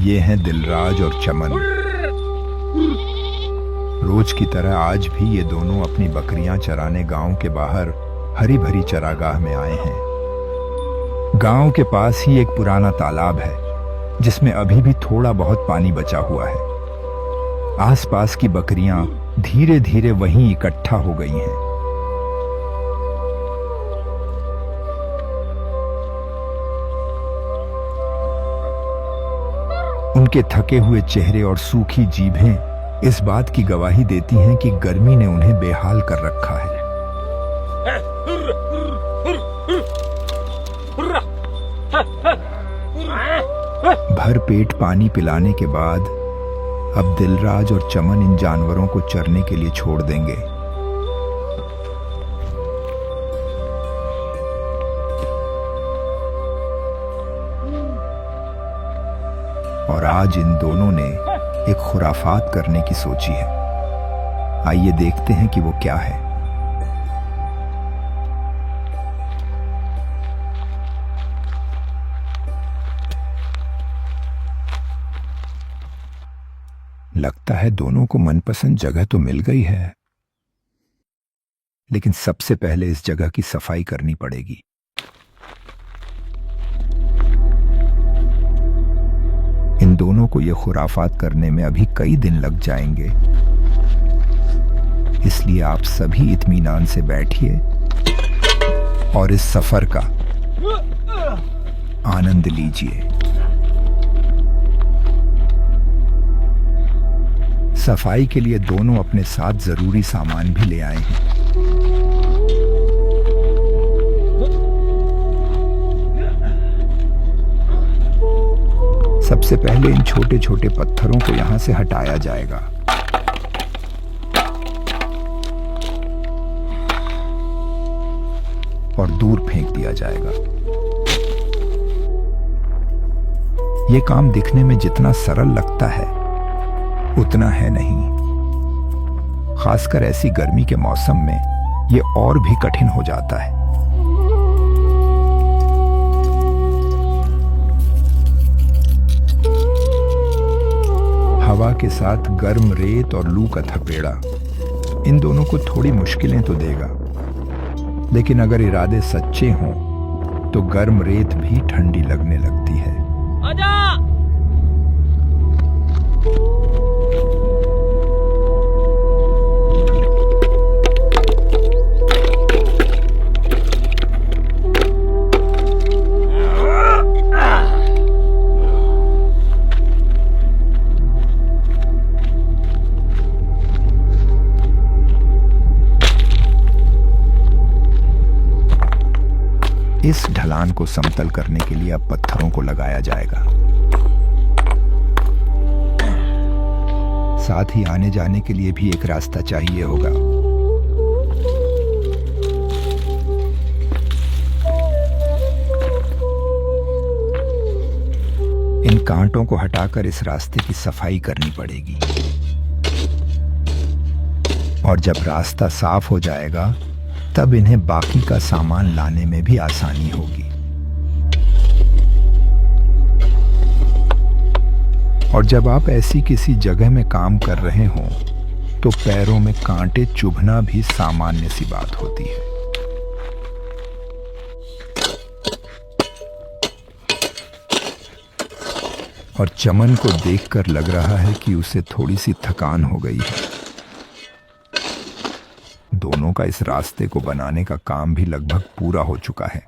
ये हैं दिलराज और चमन। रोज की तरह आज भी ये दोनों अपनी बकरियां चराने गांव के बाहर हरी भरी चरागाह में आए हैं। गांव के पास ही एक पुराना तालाब है जिसमें अभी भी थोड़ा बहुत पानी बचा हुआ है। आसपास की बकरियां धीरे धीरे वहीं इकट्ठा हो गई हैं। उनके थके हुए चेहरे और सूखी जीभें इस बात की गवाही देती हैं कि गर्मी ने उन्हें बेहाल कर रखा है। भर पेट पानी पिलाने के बाद अब दिलराज और चमन इन जानवरों को चरने के लिए छोड़ देंगे। और आज इन दोनों ने एक खुराफात करने की सोची है। आइए देखते हैं कि वो क्या है। लगता है दोनों को मनपसंद जगह तो मिल गई है, लेकिन सबसे पहले इस जगह की सफाई करनी पड़ेगी। इन दोनों को ये खुराफात करने में अभी कई दिन लग जाएंगे, इसलिए आप सभी इत्मीनान से बैठिए और इस सफर का आनंद लीजिए। सफाई के लिए दोनों अपने साथ जरूरी सामान भी ले आए हैं। सबसे पहले इन छोटे छोटे पत्थरों को यहां से हटाया जाएगा। और दूर फेंक दिया जाएगा। यह काम दिखने में जितना सरल लगता है उतना है नहीं। खासकर ऐसी गर्मी के मौसम में यह और भी कठिन हो जाता है। हवा के साथ गर्म रेत और लू का थपेड़ा इन दोनों को थोड़ी मुश्किलें तो देगा, लेकिन अगर इरादे सच्चे हों तो गर्म रेत भी ठंडी लगने लगती है। आजा! इस ढलान को समतल करने के लिए अब पत्थरों को लगाया जाएगा। साथ ही आने जाने के लिए भी एक रास्ता चाहिए होगा। इन कांटों को हटाकर इस रास्ते की सफाई करनी पड़ेगी। और जब रास्ता साफ हो जाएगा तब इन्हें बाकी का सामान लाने में भी आसानी होगी। और जब आप ऐसी किसी जगह में काम कर रहे हों तो पैरों में कांटे चुभना भी सामान्य सी बात होती है। और चमन को देखकर लग रहा है कि उसे थोड़ी सी थकान हो गई है। दोनों का इस रास्ते को बनाने का काम भी लगभग पूरा हो चुका है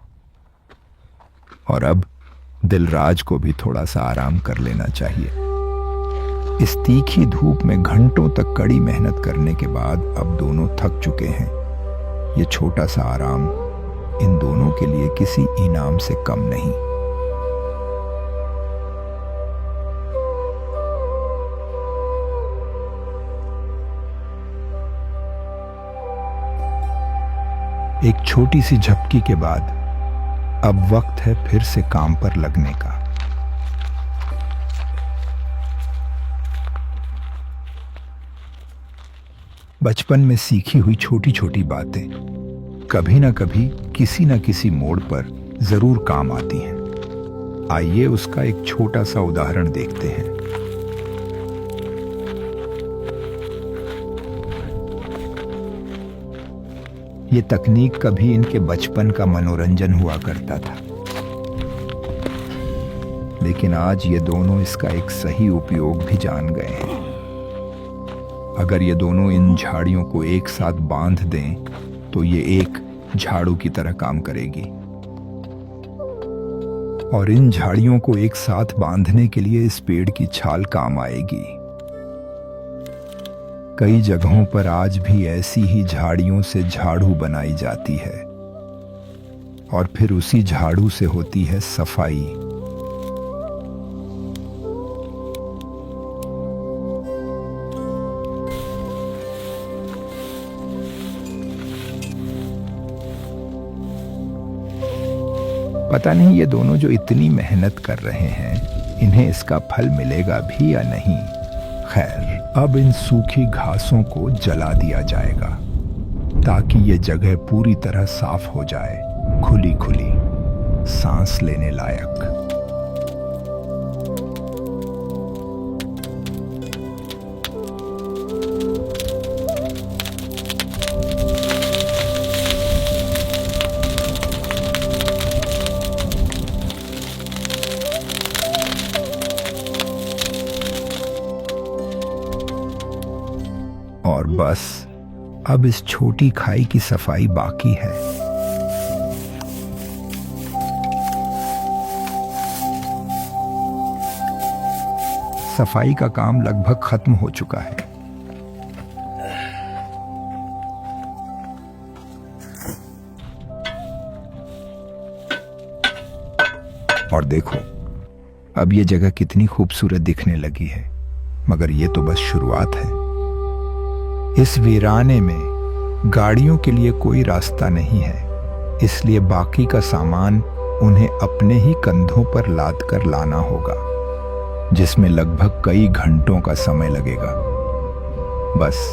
और अब दिलराज को भी थोड़ा सा आराम कर लेना चाहिए। इस तीखी धूप में घंटों तक कड़ी मेहनत करने के बाद अब दोनों थक चुके हैं। ये छोटा सा आराम इन दोनों के लिए किसी इनाम से कम नहीं। एक छोटी सी झपकी के बाद अब वक्त है फिर से काम पर लगने का। बचपन में सीखी हुई छोटी छोटी बातें कभी ना कभी किसी न किसी मोड़ पर जरूर काम आती हैं। आइए उसका एक छोटा सा उदाहरण देखते हैं। ये तकनीक कभी इनके बचपन का मनोरंजन हुआ करता था, लेकिन आज ये दोनों इसका एक सही उपयोग भी जान गए हैं। अगर ये दोनों इन झाड़ियों को एक साथ बांध दें तो ये एक झाड़ू की तरह काम करेगी। और इन झाड़ियों को एक साथ बांधने के लिए इस पेड़ की छाल काम आएगी। कई जगहों पर आज भी ऐसी ही झाड़ियों से झाड़ू बनाई जाती है और फिर उसी झाड़ू से होती है सफाई। पता नहीं ये दोनों जो इतनी मेहनत कर रहे हैं, इन्हें इसका फल मिलेगा भी या नहीं। खैर, अब इन सूखी घासों को जला दिया जाएगा ताकि ये जगह पूरी तरह साफ हो जाए, खुली खुली, सांस लेने लायक। और बस अब इस छोटी खाई की सफाई बाकी है। सफाई का काम लगभग खत्म हो चुका है। और देखो, अब ये जगह कितनी खूबसूरत दिखने लगी है। मगर ये तो बस शुरुआत है। इस वीराने में गाड़ियों के लिए कोई रास्ता नहीं है, इसलिए बाकी का सामान उन्हें अपने ही कंधों पर लाद कर लाना होगा, जिसमें लगभग कई घंटों का समय लगेगा। बस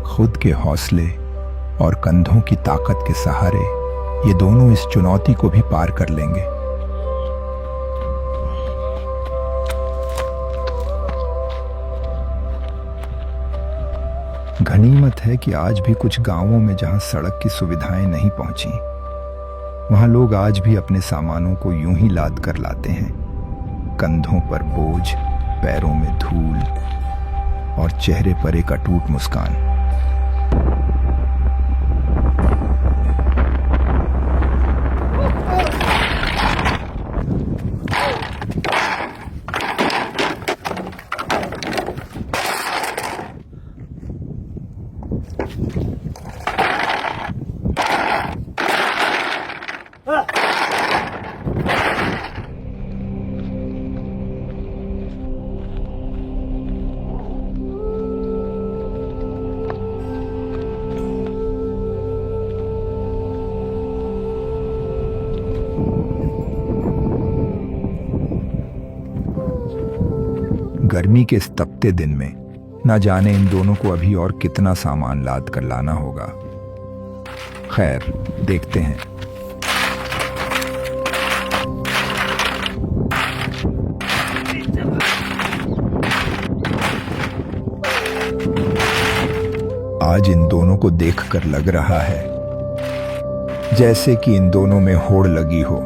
खुद के हौसले और कंधों की ताकत के सहारे ये दोनों इस चुनौती को भी पार कर लेंगे। गनीमत है कि आज भी कुछ गांवों में जहां सड़क की सुविधाएं नहीं पहुंची, वहां लोग आज भी अपने सामानों को यूं ही लाद कर लाते हैं। कंधों पर बोझ, पैरों में धूल और चेहरे पर एक अटूट मुस्कान। गर्मी के इस तपते दिन में ना जाने इन दोनों को अभी और कितना सामान लाद कर लाना होगा। खैर, देखते हैं। आज इन दोनों को देखकर लग रहा है जैसे कि इन दोनों में होड़ लगी हो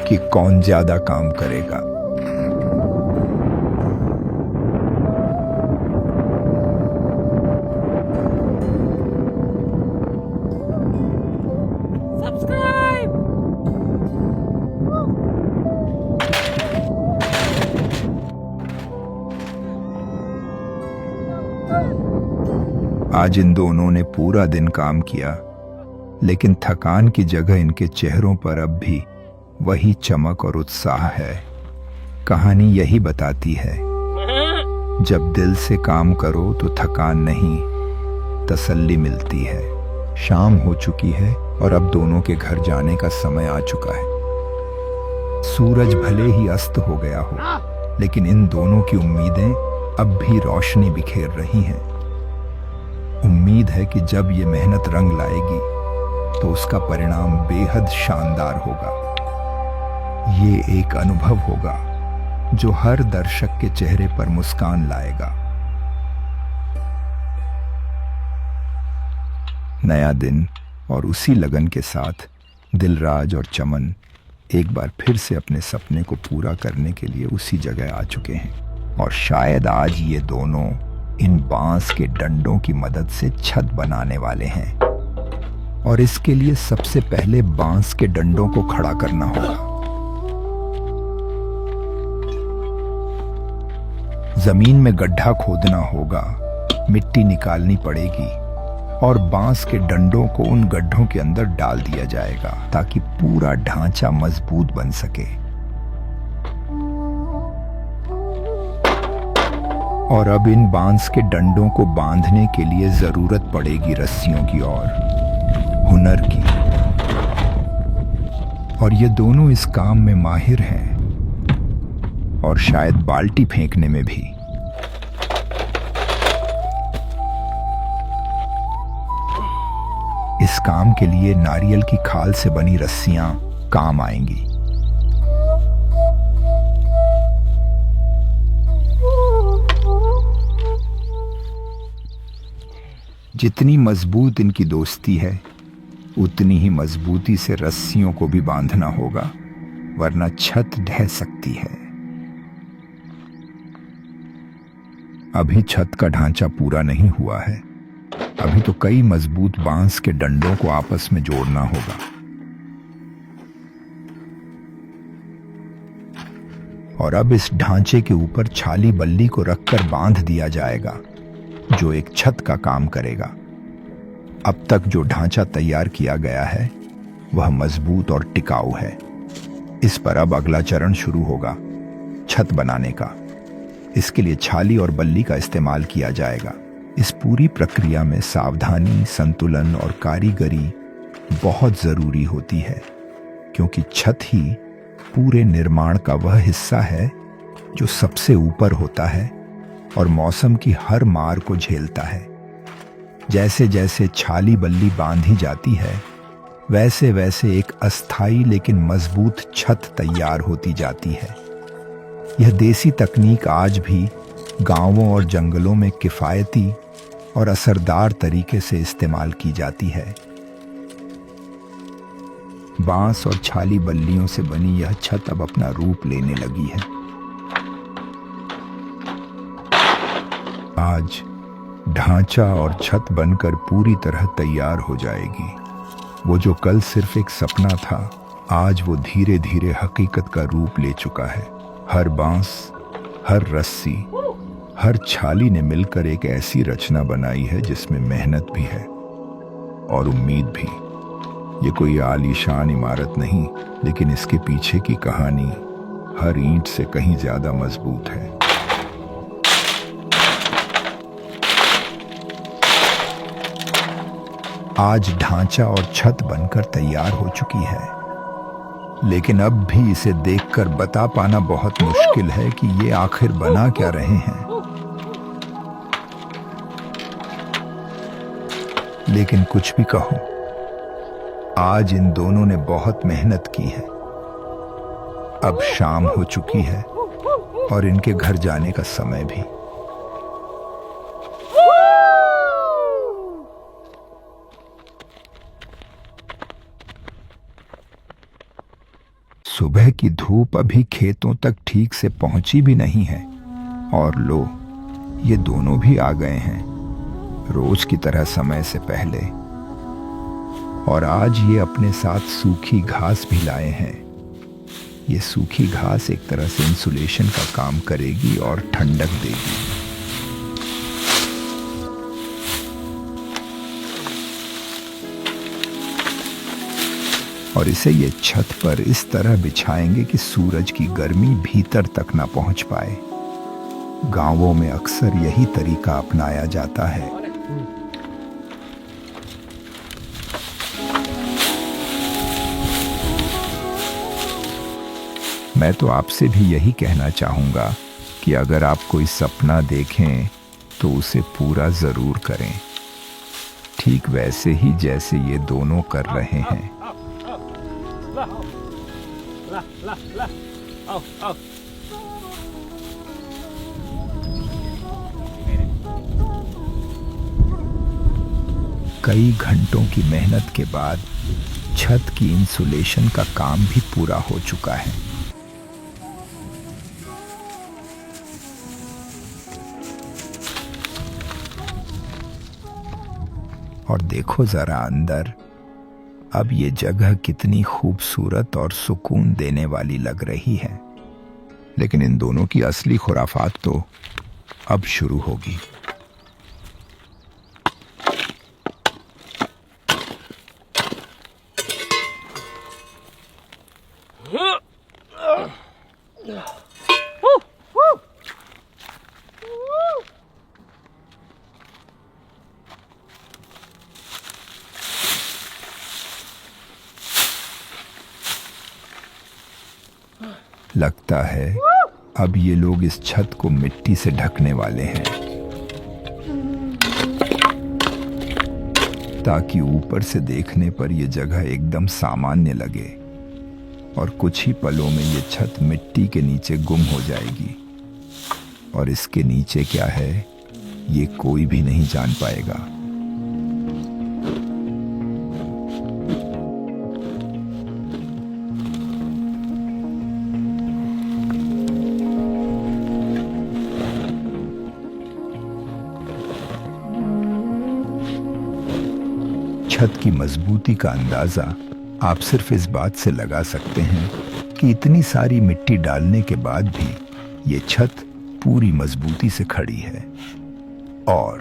कि कौन ज्यादा काम करेगा। आज इन दोनों ने पूरा दिन काम किया, लेकिन थकान की जगह इनके चेहरों पर अब भी वही चमक और उत्साह है। कहानी यही बताती है, जब दिल से काम करो तो थकान नहीं, तसल्ली मिलती है। शाम हो चुकी है और अब दोनों के घर जाने का समय आ चुका है। सूरज भले ही अस्त हो गया हो, लेकिन इन दोनों की उम्मीदें अब भी रोशनी बिखेर रही हैं। उम्मीद है कि जब ये मेहनत रंग लाएगी तो उसका परिणाम बेहद शानदार होगा। ये एक अनुभव होगा जो हर दर्शक के चेहरे पर मुस्कान लाएगा। नया दिन और उसी लगन के साथ दिलराज और चमन एक बार फिर से अपने सपने को पूरा करने के लिए उसी जगह आ चुके हैं। और शायद आज ये दोनों इन बांस के डंडों की मदद से छत बनाने वाले हैं। और इसके लिए सबसे पहले बांस के डंडों को खड़ा करना होगा। जमीन में गड्ढा खोदना होगा, मिट्टी निकालनी पड़ेगी और बांस के डंडों को उन गड्ढों के अंदर डाल दिया जाएगा ताकि पूरा ढांचा मजबूत बन सके। और अब इन बांस के डंडों को बांधने के लिए जरूरत पड़ेगी रस्सियों की और हुनर की। और ये दोनों इस काम में माहिर हैं और शायद बाल्टी फेंकने में भी। इस काम के लिए नारियल की खाल से बनी रस्सियां काम आएंगी। जितनी मजबूत इनकी दोस्ती है उतनी ही मजबूती से रस्सियों को भी बांधना होगा, वरना छत ढह सकती है। अभी छत का ढांचा पूरा नहीं हुआ है। अभी तो कई मजबूत बांस के डंडों को आपस में जोड़ना होगा। और अब इस ढांचे के ऊपर छाली बल्ली को रखकर बांध दिया जाएगा जो एक छत का काम करेगा। अब तक जो ढांचा तैयार किया गया है वह मजबूत और टिकाऊ है। इस पर अब अगला चरण शुरू होगा, छत बनाने का। इसके लिए छाली और बल्ली का इस्तेमाल किया जाएगा। इस पूरी प्रक्रिया में सावधानी, संतुलन और कारीगरी बहुत जरूरी होती है, क्योंकि छत ही पूरे निर्माण का वह हिस्सा है जो सबसे ऊपर होता है और मौसम की हर मार को झेलता है। जैसे जैसे छाली बल्ली बांधी जाती है वैसे वैसे एक अस्थाई लेकिन मजबूत छत तैयार होती जाती है। यह देसी तकनीक आज भी गांवों और जंगलों में किफायती और असरदार तरीके से इस्तेमाल की जाती है। बांस और छाली बल्लियों से बनी यह छत अब अपना रूप लेने लगी है। आज ढांचा और छत बनकर पूरी तरह तैयार हो जाएगी। वो जो कल सिर्फ एक सपना था, आज वो धीरे धीरे हकीकत का रूप ले चुका है। हर बांस, हर रस्सी, हर छाली ने मिलकर एक ऐसी रचना बनाई है जिसमें मेहनत भी है और उम्मीद भी। ये कोई आलीशान इमारत नहीं, लेकिन इसके पीछे की कहानी हर ईंट से कहीं ज्यादा मजबूत है। आज ढांचा और छत बनकर तैयार हो चुकी है, लेकिन अब भी इसे देखकर बता पाना बहुत मुश्किल है कि ये आखिर बना क्या रहे हैं। लेकिन कुछ भी कहो, आज इन दोनों ने बहुत मेहनत की है। अब शाम हो चुकी है और इनके घर जाने का समय भी। सुबह की धूप अभी खेतों तक ठीक से पहुंची भी नहीं है और लो, ये दोनों भी आ गए हैं रोज की तरह समय से पहले। और आज ये अपने साथ सूखी घास भी लाए हैं। ये सूखी घास एक तरह से इंसुलेशन का काम करेगी और ठंडक देगी। और इसे ये छत पर इस तरह बिछाएंगे कि सूरज की गर्मी भीतर तक ना पहुंच पाए। गांवों में अक्सर यही तरीका अपनाया जाता है। मैं तो आपसे भी यही कहना चाहूंगा कि अगर आप कोई सपना देखें तो उसे पूरा जरूर करें, ठीक वैसे ही जैसे ये दोनों कर रहे हैं। ला ला ला, आओ आओ। कई घंटों की मेहनत के बाद छत की इंसुलेशन का काम भी पूरा हो चुका है। और देखो जरा अंदर, अब ये जगह कितनी खूबसूरत और सुकून देने वाली लग रही है। लेकिन इन दोनों की असली खुराफात तो अब शुरू होगी। लगता है अब ये लोग इस छत को मिट्टी से ढकने वाले हैं, ताकि ऊपर से देखने पर यह जगह एकदम सामान्य लगे और कुछ ही पलों में ये छत मिट्टी के नीचे गुम हो जाएगी। और इसके नीचे क्या है ये कोई भी नहीं जान पाएगा। छत की मजबूती का अंदाजा आप सिर्फ इस बात से लगा सकते हैं कि इतनी सारी मिट्टी डालने के बाद भी ये छत पूरी मजबूती से खड़ी है। और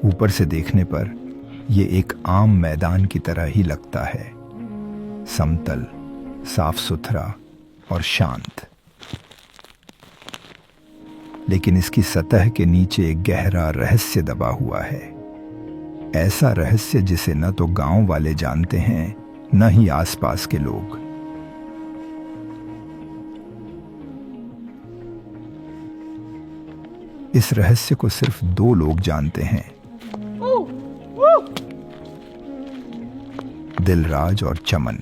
ऊपर से देखने पर ये एक आम मैदान की तरह ही लगता है, समतल, साफ सुथरा और शांत। लेकिन इसकी सतह के नीचे एक गहरा रहस्य दबा हुआ है, ऐसा रहस्य जिसे न तो गांव वाले जानते हैं न ही आसपास के लोग। इस रहस्य को सिर्फ दो लोग जानते हैं, दिलराज और चमन।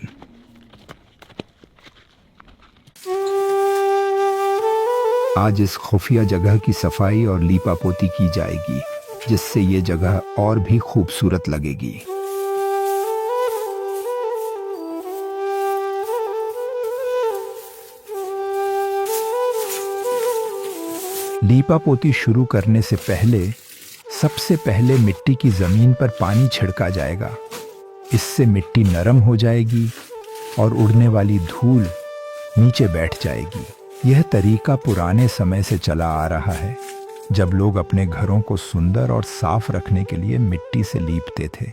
आज इस खुफिया जगह की सफाई और लीपापोती की जाएगी, जिससे ये जगह और भी खूबसूरत लगेगी। लीपापोती शुरू करने से पहले सबसे पहले मिट्टी की जमीन पर पानी छिड़का जाएगा। इससे मिट्टी नरम हो जाएगी और उड़ने वाली धूल नीचे बैठ जाएगी। यह तरीका पुराने समय से चला आ रहा है, जब लोग अपने घरों को सुंदर और साफ रखने के लिए मिट्टी से लीपते थे।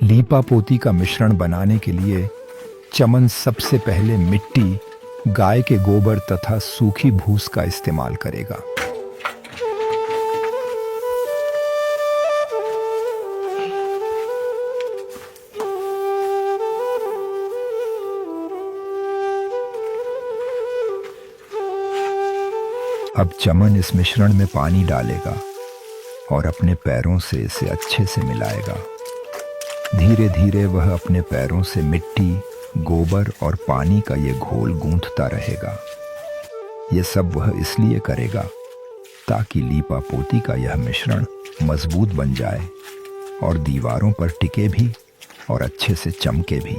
लीपापोती का मिश्रण बनाने के लिए चमन सबसे पहले मिट्टी, गाय के गोबर तथा सूखी भूस का इस्तेमाल करेगा। अब चमन इस मिश्रण में पानी डालेगा और अपने पैरों से इसे अच्छे से मिलाएगा। धीरे धीरे वह अपने पैरों से मिट्टी, गोबर और पानी का ये घोल गूंथता रहेगा। ये सब वह इसलिए करेगा ताकि लीपापोती का यह मिश्रण मजबूत बन जाए और दीवारों पर टिके भी और अच्छे से चमके भी।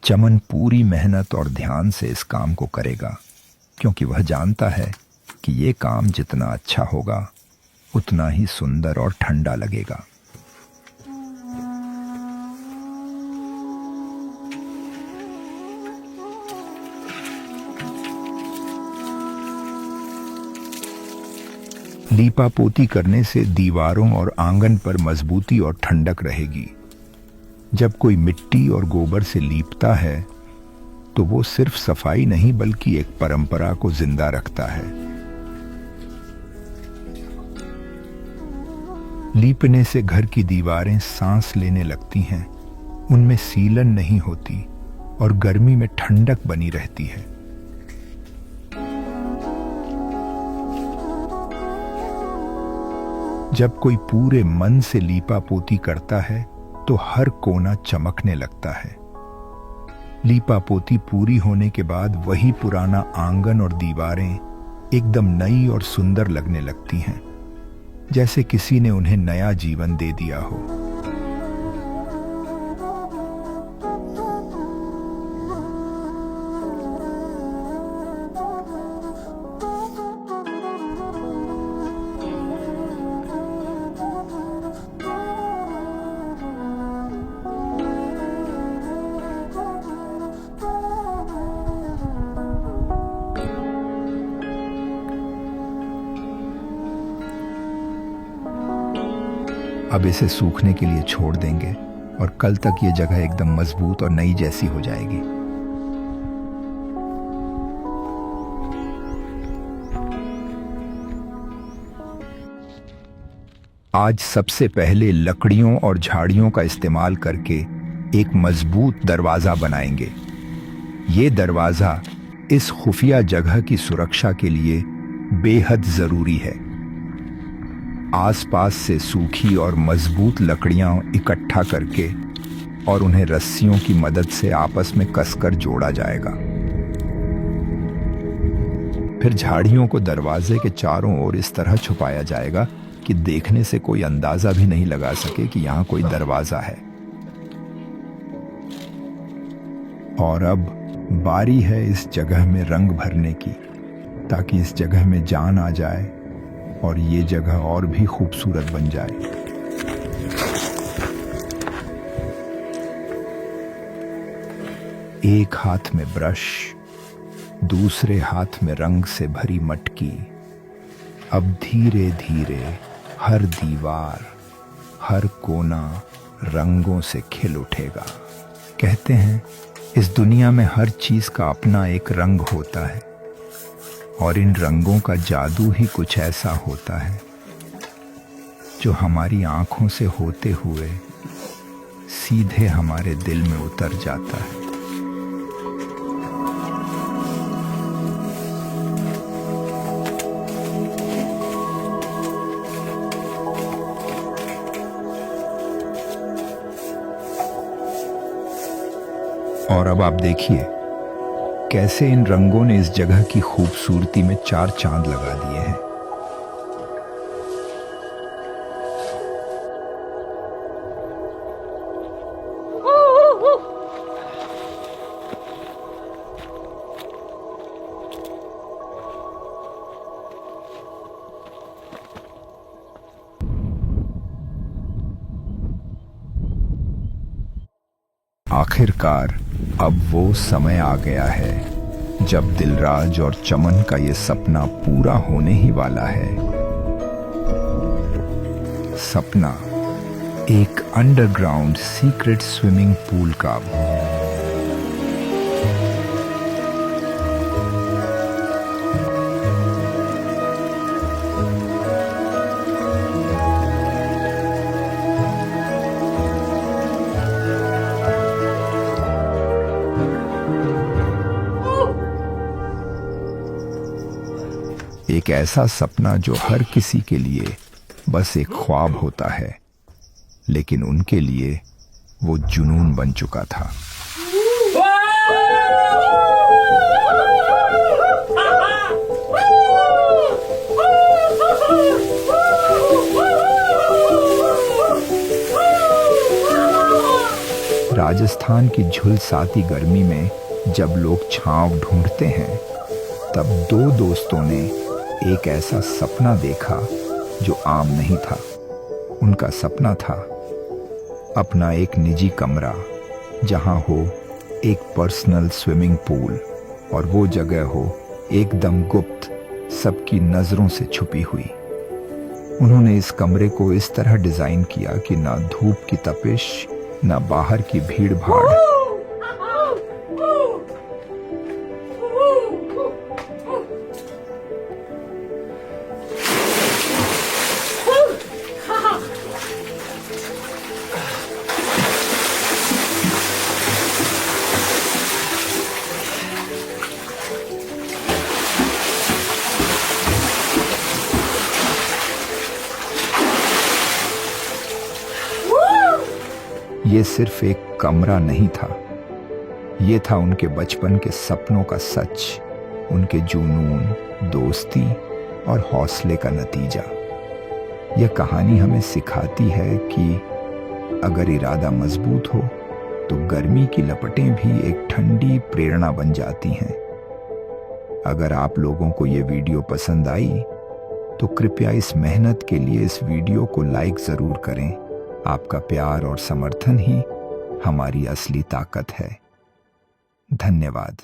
चमन पूरी मेहनत और ध्यान से इस काम को करेगा, क्योंकि वह जानता है कि ये काम जितना अच्छा होगा उतना ही सुंदर और ठंडा लगेगा। लीपापोती करने से दीवारों और आंगन पर मजबूती और ठंडक रहेगी। जब कोई मिट्टी और गोबर से लीपता है तो वो सिर्फ सफाई नहीं बल्कि एक परंपरा को जिंदा रखता है। लीपने से घर की दीवारें सांस लेने लगती हैं, उनमें सीलन नहीं होती और गर्मी में ठंडक बनी रहती है। जब कोई पूरे मन से लीपा पोती करता है तो हर कोना चमकने लगता है। लीपा पोती पूरी होने के बाद वही पुराना आंगन और दीवारें एकदम नई और सुंदर लगने लगती हैं, जैसे किसी ने उन्हें नया जीवन दे दिया हो। अब इसे सूखने के लिए छोड़ देंगे और कल तक ये जगह एकदम मजबूत और नई जैसी हो जाएगी। आज सबसे पहले लकड़ियों और झाड़ियों का इस्तेमाल करके एक मजबूत दरवाजा बनाएंगे। ये दरवाजा इस खुफिया जगह की सुरक्षा के लिए बेहद जरूरी है। आसपास से सूखी और मजबूत लकड़ियां इकट्ठा करके और उन्हें रस्सियों की मदद से आपस में कसकर जोड़ा जाएगा। फिर झाड़ियों को दरवाजे के चारों ओर इस तरह छुपाया जाएगा कि देखने से कोई अंदाजा भी नहीं लगा सके कि यहां कोई दरवाजा है। और अब बारी है इस जगह में रंग भरने की, ताकि इस जगह में जान आ जाए और ये जगह और भी खूबसूरत बन जाए। एक हाथ में ब्रश, दूसरे हाथ में रंग से भरी मटकी। अब धीरे धीरे हर दीवार, हर कोना रंगों से खिल उठेगा। कहते हैं इस दुनिया में हर चीज का अपना एक रंग होता है, और इन रंगों का जादू ही कुछ ऐसा होता है जो हमारी आंखों से होते हुए सीधे हमारे दिल में उतर जाता है। और अब आप देखिए कैसे इन रंगों ने इस जगह की खूबसूरती में चार चांद लगा दिए हैं। आखिरकार अब वो समय आ गया है जब दिलराज और चमन का ये सपना पूरा होने ही वाला है। सपना एक अंडरग्राउंड सीक्रेट स्विमिंग पूल का। एक ऐसा सपना जो हर किसी के लिए बस एक ख्वाब होता है, लेकिन उनके लिए वो जुनून बन चुका था। राजस्थान की झुलसाती गर्मी में जब लोग छांव ढूंढते हैं, तब दो दोस्तों ने एक ऐसा सपना देखा जो आम नहीं था। उनका सपना था अपना एक निजी कमरा, जहां हो एक पर्सनल स्विमिंग पूल, और वो जगह हो एकदम गुप्त, सबकी नजरों से छुपी हुई। उन्होंने इस कमरे को इस तरह डिजाइन किया कि ना धूप की तपिश, ना बाहर की भीड़ भाड़। ये सिर्फ एक कमरा नहीं था, ये था उनके बचपन के सपनों का सच, उनके जुनून, दोस्ती और हौसले का नतीजा। यह कहानी हमें सिखाती है कि अगर इरादा मजबूत हो तो गर्मी की लपटें भी एक ठंडी प्रेरणा बन जाती हैं। अगर आप लोगों को ये वीडियो पसंद आई तो कृपया इस मेहनत के लिए इस वीडियो को लाइक जरूर करें। आपका प्यार और समर्थन ही हमारी असली ताकत है। धन्यवाद।